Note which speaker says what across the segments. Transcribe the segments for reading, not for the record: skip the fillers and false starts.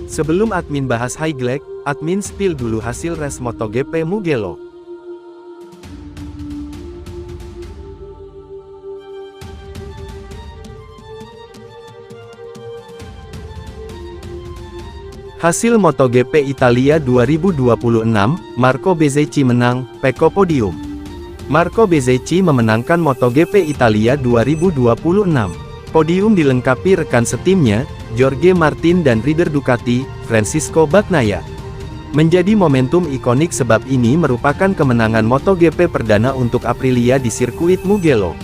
Speaker 1: Sebelum admin bahas highlight, admin spill dulu hasil race MotoGP Mugello. Hasil MotoGP Italia 2026, Marco Bezzecchi menang, Pecco podium. Marco Bezzecchi memenangkan MotoGP Italia 2026. Podium dilengkapi rekan setimnya, Jorge Martin dan rider Ducati, Francisco Bagnaia. Menjadi momentum ikonik sebab ini merupakan kemenangan MotoGP perdana untuk Aprilia di sirkuit Mugello.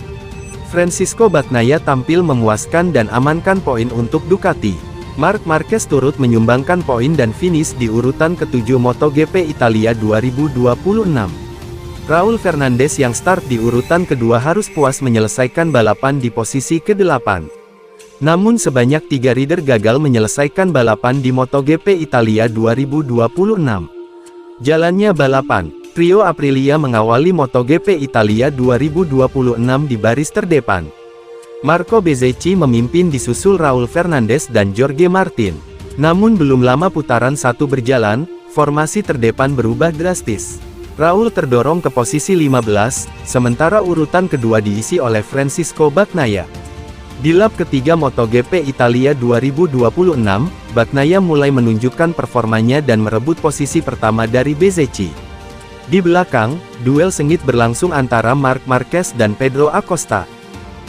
Speaker 1: Francisco Bagnaia tampil memuaskan dan amankan poin untuk Ducati. Marc Marquez turut menyumbangkan poin dan finish di urutan ke-7 MotoGP Italia 2026. Raul Fernandez yang start di urutan kedua harus puas menyelesaikan balapan di posisi ke-8. Namun sebanyak 3 rider gagal menyelesaikan balapan di MotoGP Italia 2026. Jalannya balapan, trio Aprilia mengawali MotoGP Italia 2026 di baris terdepan. Marco Bezzecchi memimpin disusul Raul Fernandez dan Jorge Martin. Namun belum lama putaran satu berjalan, formasi terdepan berubah drastis. Raul terdorong ke posisi 15, sementara urutan kedua diisi oleh Francisco Bagnaia. Di lap ketiga MotoGP Italia 2026, Bagnaia mulai menunjukkan performanya dan merebut posisi pertama dari Bezzecchi. Di belakang, duel sengit berlangsung antara Marc Marquez dan Pedro Acosta.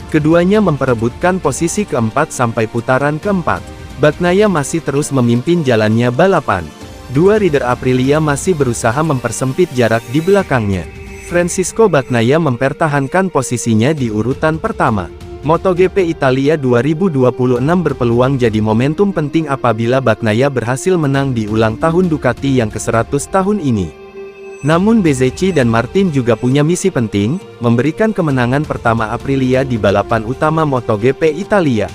Speaker 1: Keduanya memperebutkan posisi keempat sampai putaran keempat. Bagnaia masih terus memimpin jalannya balapan. Dua rider Aprilia masih berusaha mempersempit jarak di belakangnya. Francisco Bagnaia mempertahankan posisinya di urutan pertama. MotoGP Italia 2026 berpeluang jadi momentum penting apabila Bagnaia berhasil menang di ulang tahun Ducati yang ke-100 tahun ini. Namun Bezzecchi dan Martin juga punya misi penting, memberikan kemenangan pertama Aprilia di balapan utama MotoGP Italia.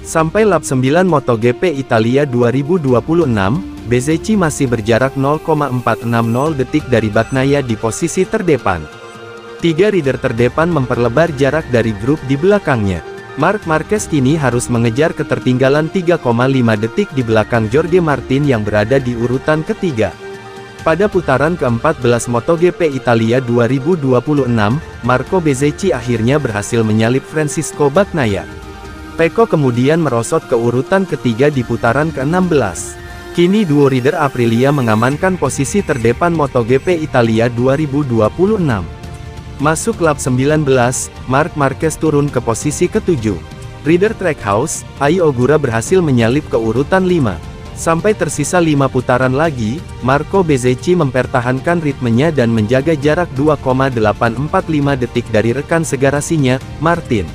Speaker 1: Sampai lap 9 MotoGP Italia 2026, Bezzecchi masih berjarak 0,460 detik dari Bagnaia di posisi terdepan. 3 rider terdepan memperlebar jarak dari grup di belakangnya. Marc Marquez kini harus mengejar ketertinggalan 3,5 detik di belakang Jorge Martin yang berada di urutan ketiga. Pada putaran ke-14 MotoGP Italia 2026, Marco Bezzecchi akhirnya berhasil menyalip Francisco Bagnaia. Pecco kemudian merosot ke urutan ketiga di putaran ke-16. Kini duo rider Aprilia mengamankan posisi terdepan MotoGP Italia 2026. Masuk lap 19, Marc Marquez turun ke posisi ke-7. Rider Trackhouse, Ai Ogura berhasil menyalip ke urutan 5. Sampai tersisa 5 putaran lagi, Marco Bezzecchi mempertahankan ritmenya dan menjaga jarak 2,845 detik dari rekan segarasinya, Martin.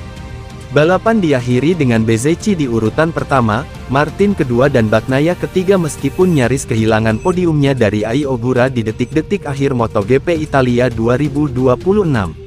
Speaker 1: Balapan diakhiri dengan Bezzecchi di urutan pertama, Martin kedua dan Bagnaia ketiga meskipun nyaris kehilangan podiumnya dari Ai Ogura di detik-detik akhir MotoGP Italia 2026.